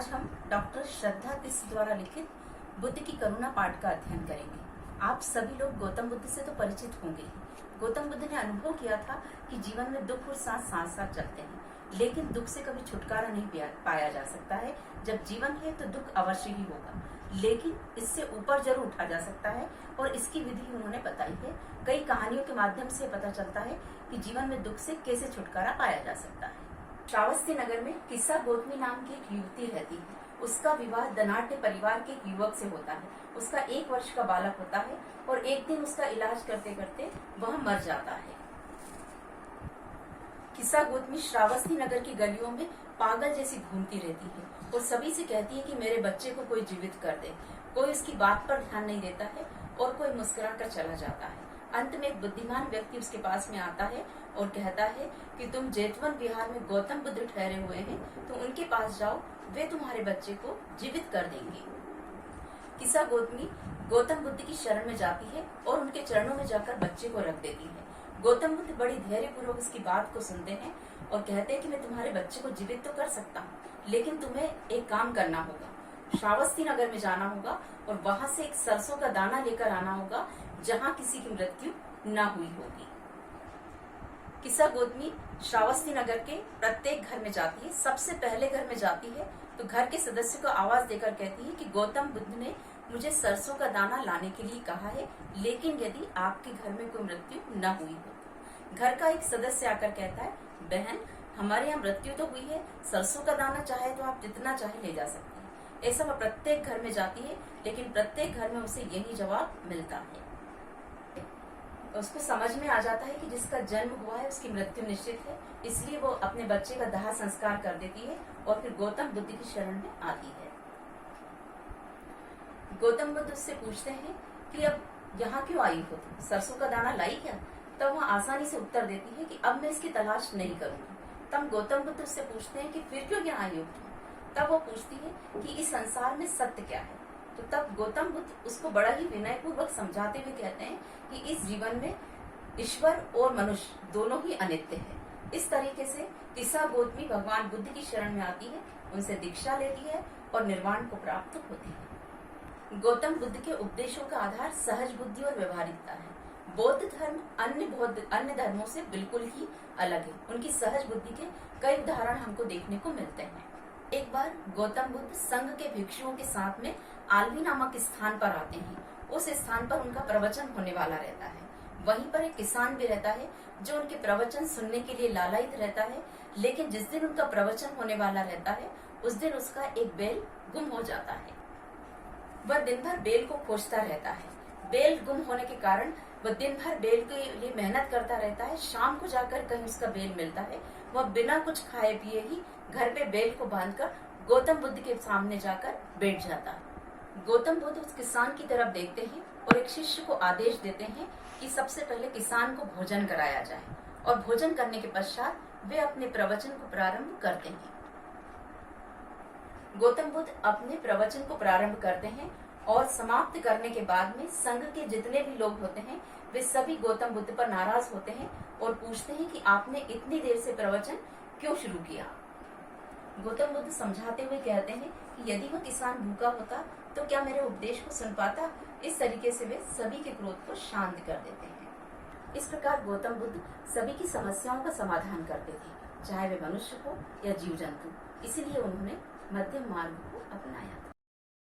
आज हम डॉक्टर श्रद्धा तिस द्वारा लिखित बुद्ध की करुणा पाठ का अध्ययन करेंगे। आप सभी लोग गौतम बुद्ध से तो परिचित होंगे ही। गौतम बुद्ध ने अनुभव किया था कि जीवन में दुख और साथ साथ साथ चलते हैं, लेकिन दुख से कभी छुटकारा नहीं पाया जा सकता है। जब जीवन है तो दुख अवश्य ही होगा, लेकिन इससे ऊपर जरूर उठा जा सकता है और इसकी विधि उन्होंने बताई है। कई कहानियों के माध्यम से पता चलता है कि जीवन में दुख से कैसे छुटकारा पाया जा सकता है। श्रावस्ती नगर में किस्सा गौतमी नाम की एक युवती रहती है। उसका विवाह धनाढ्य परिवार के एक युवक से होता है। उसका 1 वर्ष का बालक होता है और एक दिन उसका इलाज करते करते वह मर जाता है। किस्सा गौतमी श्रावस्ती नगर की गलियों में पागल जैसी घूमती रहती है और सभी से कहती है कि मेरे बच्चे को कोई जीवित कर दे। कोई उसकी बात पर ध्यान नहीं देता है और कोई मुस्कुरा कर चला जाता है। अंत में एक बुद्धिमान व्यक्ति उसके पास में आता है और कहता है कि तुम जेतवन विहार में गौतम बुद्ध ठहरे हुए हैं, तो उनके पास जाओ, वे तुम्हारे बच्चे को जीवित कर देंगे। किस्सा गौतमी गौतम बुद्ध की शरण में जाती है और उनके चरणों में जाकर बच्चे को रख देती है। गौतम बुद्ध बड़ी धैर्यपूर्वक इसकी बात को सुनते हैं और कहते हैं कि मैं तुम्हारे बच्चे को जीवित तो कर सकता हूँ, लेकिन तुम्हें एक काम करना होगा। श्रावस्ती नगर में जाना होगा और वहां से एक सरसों का दाना लेकर आना होगा जहां किसी की मृत्यु न हुई होगी। किस्सा गौतमी श्रावस्ती नगर के प्रत्येक घर में जाती है। सबसे पहले घर में जाती है तो घर के सदस्य को आवाज देकर कहती है कि गौतम बुद्ध ने मुझे सरसों का दाना लाने के लिए कहा है, लेकिन यदि आपके घर में कोई मृत्यु न हुई हो। घर का एक सदस्य आकर कहता है, बहन हमारे यहाँ मृत्यु तो हुई है, सरसों का दाना चाहे तो आप जितना चाहे ले जा सकते हैं। ऐसा वह प्रत्येक घर में जाती है, लेकिन प्रत्येक घर में उसे यही जवाब मिलता है। उसको समझ में आ जाता है कि जिसका जन्म हुआ है उसकी मृत्यु निश्चित है, इसलिए वो अपने बच्चे का दाह संस्कार कर देती है और फिर गौतम बुद्ध की शरण में आती है। गौतम बुद्ध उससे पूछते हैं कि अब यहाँ क्यों आई हो, सरसों का दाना लाई क्या? तब वह आसानी से उत्तर देती है कि अब मैं इसकी तलाश नहीं करूंगी। तब गौतम बुद्ध उससे पूछते हैं कि फिर क्यों यहाँ आई हो? तब वो पूछती है कि इस संसार में सत्य क्या है। तो तब गौतम बुद्ध उसको बड़ा ही विनयपूर्वक समझाते हुए कहते हैं कि इस जीवन में ईश्वर और मनुष्य दोनों ही अनित्य है। इस तरीके से किस्सा गौतमी भगवान बुद्ध की शरण में आती है, उनसे दीक्षा लेती है और निर्वाण को प्राप्त होती है। गौतम बुद्ध के उपदेशों का आधार सहज बुद्धि और व्यवहारिकता है। बौद्ध धर्म अन्य धर्मों से बिल्कुल ही अलग है। उनकी सहज बुद्धि के कई उदाहरण हमको देखने को मिलते हैं। एक बार गौतम बुद्ध संघ के भिक्षुओं के साथ में आलवी नामक स्थान पर आते हैं। उस स्थान पर उनका प्रवचन होने वाला रहता है। वहीं पर एक किसान भी रहता है जो उनके प्रवचन सुनने के लिए लालायित रहता है, लेकिन जिस दिन उनका प्रवचन होने वाला रहता है उस दिन उसका एक बैल गुम हो जाता है। वह दिन भर बैल को खोजता रहता है। बैल गुम होने के कारण वह दिन भर बैल के लिए मेहनत करता रहता है। शाम को जाकर कहीं उसका बैल मिलता है। वह बिना कुछ खाए पिए ही घर पे बैल को बांधकर गौतम बुद्ध के सामने जाकर बैठ जाता है। गौतम बुद्ध उस किसान की तरफ देखते हैं और एक शिष्य को आदेश देते हैं कि सबसे पहले किसान को भोजन कराया जाए, और भोजन करने के पश्चात वे अपने प्रवचन को प्रारंभ करते हैं। गौतम बुद्ध अपने प्रवचन को प्रारंभ करते हैं और समाप्त करने के बाद में संघ के जितने भी लोग होते हैं वे सभी गौतम बुद्ध पर नाराज होते हैं और पूछते हैं कि आपने इतनी देर से प्रवचन क्यों शुरू किया। गौतम बुद्ध समझाते हुए कहते हैं कि यदि वह किसान भूखा होता तो क्या मेरे उपदेश को सुन पाता। इस तरीके से वे सभी के क्रोध को शांत कर देते हैं। इस प्रकार गौतम बुद्ध सभी की समस्याओं का समाधान करते थे, चाहे वे मनुष्य हो या जीव जंतु। इसीलिए उन्होंने मध्यम मार्ग को अपनाया।